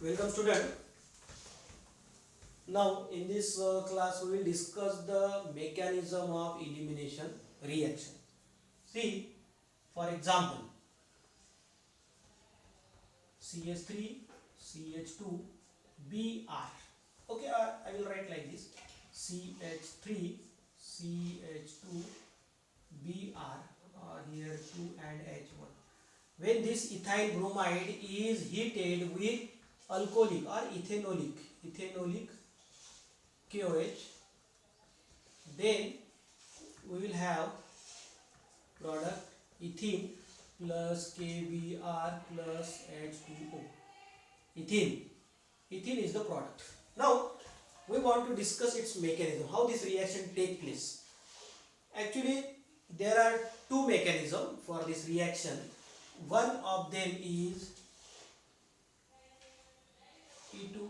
Welcome student. Now in this class we will discuss the mechanism of elimination reaction. See, for example, CH3 CH2 Br. Okay, I will write like this: CH3 CH2 Br, here 2 and H1. When this ethyl bromide is heated with alcoholic or ethanolic KOH, then we will have product ethene plus KBr plus H2O. Ethene is the product. Now we want to discuss its mechanism, how this reaction take place. Actually there are two mechanisms for this reaction. One of them is E2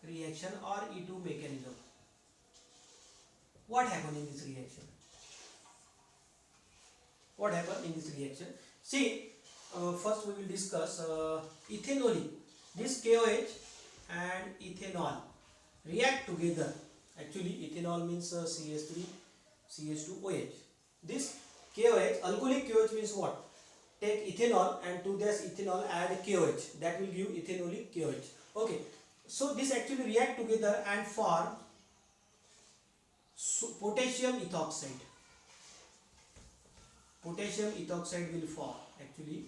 reaction or E2 mechanism. What happened in this reaction? What happened in this reaction? See, first we will discuss ethanolic. This KOH and ethanol react together. Actually, ethanol means CH3, CH2OH. This KOH, alcoholic KOH means what? Take ethanol and to this ethanol add KOH. That will give ethanolic KOH. Okay. So this actually react together and form potassium ethoxide. Potassium ethoxide will form actually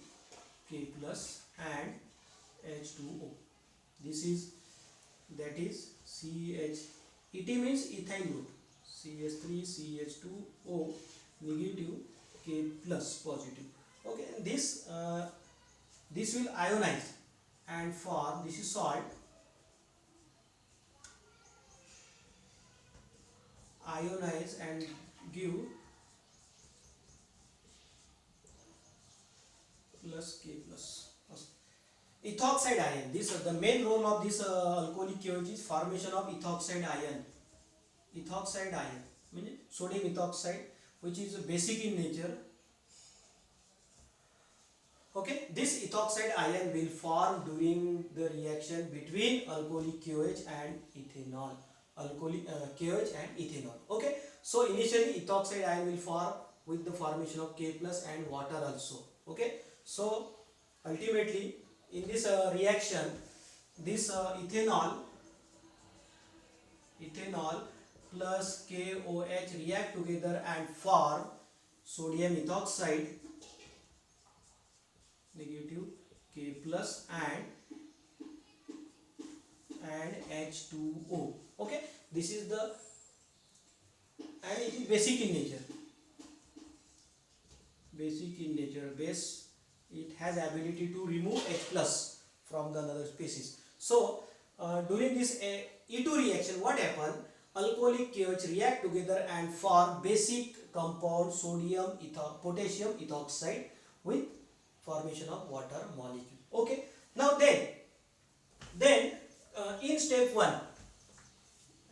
K plus and H2O. This is, that is CH. ET means ethyl group. CH3 CH2O negative, K plus positive. Okay, and this will ionize and form, this is salt, ionize and give plus K plus. Ethoxide ion. This the main role of this alcoholic KOH is formation of ethoxide ion. Ethoxide ion means sodium ethoxide, which is basic in nature. Okay, this ethoxide ion will form during the reaction between alcoholic KOH and ethanol. Alcoholic KOH and ethanol. Okay, so initially ethoxide ion will form with the formation of K plus and water also. Okay, so ultimately in this reaction, this ethanol plus KOH react together and form sodium ethoxide negative, K plus and H2O. Okay, this is the, and it is basic in nature. Basic in nature, base, it has ability to remove H plus from the another species. So during this E2 reaction, what happen? Alcoholic KOH react together and form basic compound potassium ethoxide with formation of water molecule. Okay, now then in step 1,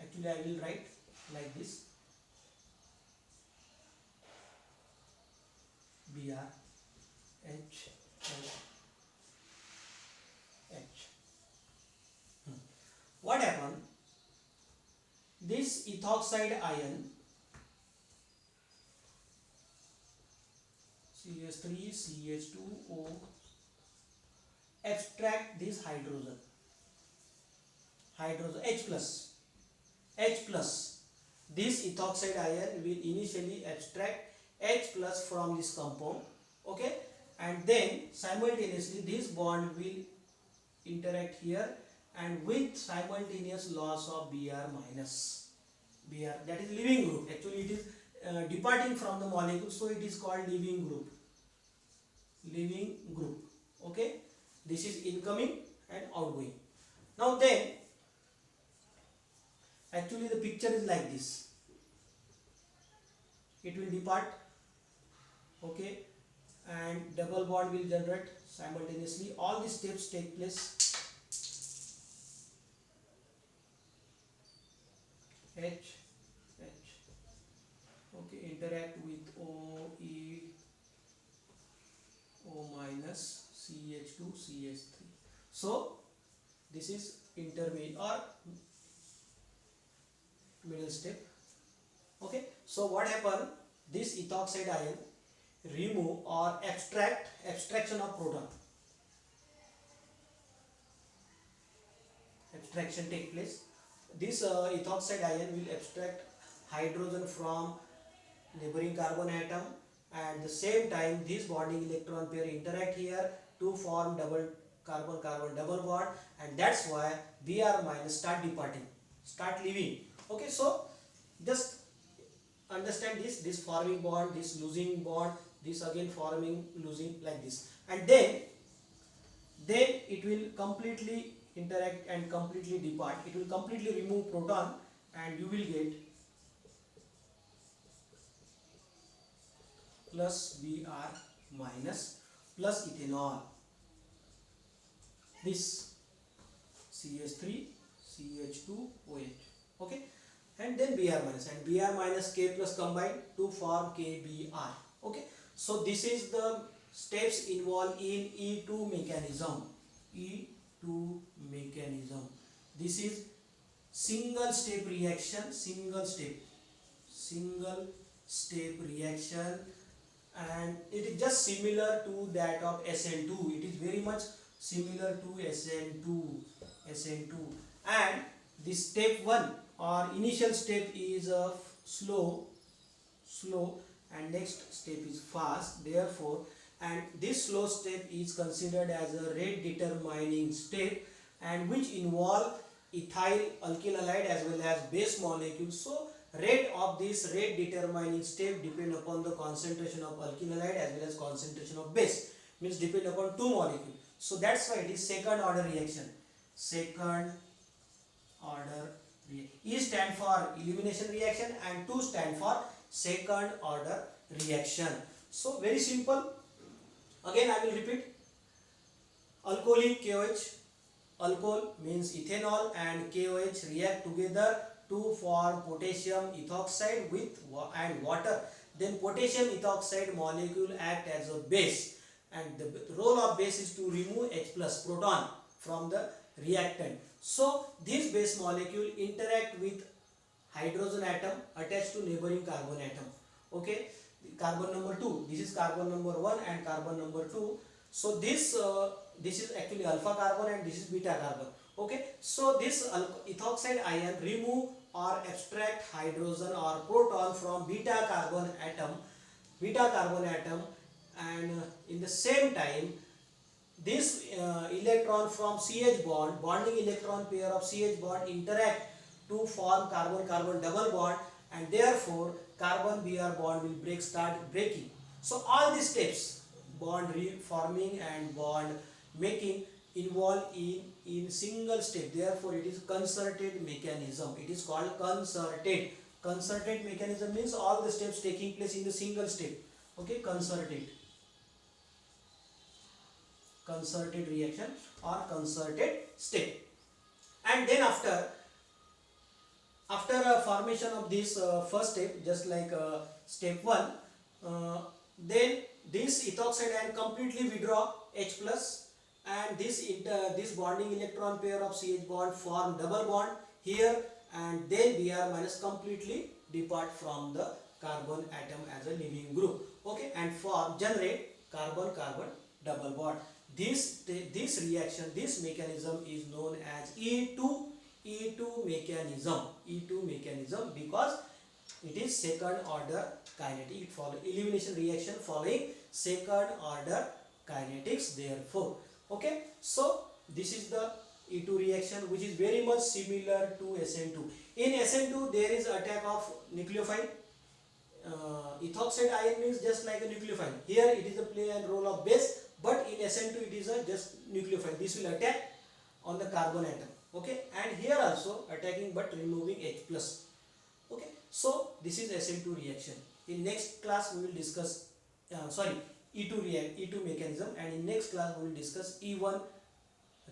actually I will write like this: Br H H. What happened? This ethoxide ion CH3 CH2O abstract this hydrogen H plus. This ethoxide ion will initially abstract H plus from this compound. Okay, and then simultaneously this bond will interact here and with simultaneous loss of Br minus. Br, that is leaving group. Actually it is departing from the molecule, so it is called leaving group. Okay, this is incoming and outgoing. Now then actually the picture is like this: it will depart, okay, and double bond will generate simultaneously. All these steps take place. H, okay, interact with O minus, CH2 CH3. So This is intermediate or middle step. Okay, so what happen, this ethoxide ion remove or abstraction of proton, abstraction take place. This ethoxide ion will abstract hydrogen from neighboring carbon atom, at the same time this bonding electron pair interact here to form double carbon carbon double bond, and that's why Br minus start departing, start leaving. Okay, so just understand this forming bond, this losing bond, this again forming losing, like this, and then it will completely interact and completely depart. It will completely remove proton, and you will get plus Br minus plus ethanol, this CH3 CH2OH. Okay, and then Br minus, and Br minus K plus combined to form KBr. Okay, so this is the steps involved in E2 mechanism. E2 mechanism. This is single step reaction, single step reaction, and it is just similar to that of SN2. It is very much similar to SN2, and this step 1 or initial step is slow, and next step is fast. Therefore, and this slow step is considered as a rate determining step, and which involve ethyl alkyl halide as well as base molecules. So rate of this rate determining step depend upon the concentration of alkyl halide as well as concentration of base, means depend upon two molecules. So that's why it is second order reaction. Second order reaction. E stand for elimination reaction and 2 stand for second order reaction. So very simple. Again I will repeat. Alcoholic KOH, alcohol means ethanol and KOH react together to form potassium ethoxide with and water. Then potassium ethoxide molecule act as a base, and the role of base is to remove H plus proton from the reactant. So this base molecule interact with hydrogen atom attached to neighboring carbon atom. Okay, carbon number 2, this is carbon number 1 and carbon number 2. So this is actually alpha carbon and this is beta carbon. Okay, so this ethoxide ion remove or abstract hydrogen or proton from beta carbon atom, and in the same time this electron from CH bond, bonding electron pair of CH bond interact to form carbon carbon double bond, and therefore carbon Br bond will start breaking. So all these steps, bond reforming and bond making, involve in single step. Therefore it is concerted mechanism. It is called concerted. Concerted mechanism means all the steps taking place in the single step. Okay, concerted reaction or concerted step. And then after a formation of this first step, just like step 1, then this ethoxide ion completely withdraw H plus, and this bonding electron pair of CH bond form double bond here, and then Br minus completely depart from the carbon atom as a leaving group. Okay, and generate carbon carbon double bond. This reaction, this mechanism is known as E2 mechanism because it is second order kinetic. It follows elimination reaction following second order kinetics. Therefore, okay, so this is the E2 reaction, which is very much similar to SN2. In SN2 there is attack of nucleophile. Ethoxide ion means just like a nucleophile. Here it is a play and role of base, but in SN2 it is a just nucleophile. This will attack on the carbon atom. Okay, and here also attacking but removing H plus. Okay, so this is SN2 reaction. In next class we will discuss E2 mechanism, and in next class we will discuss E1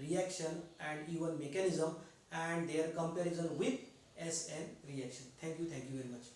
reaction and E1 mechanism and their comparison with SN reaction. Thank you very much.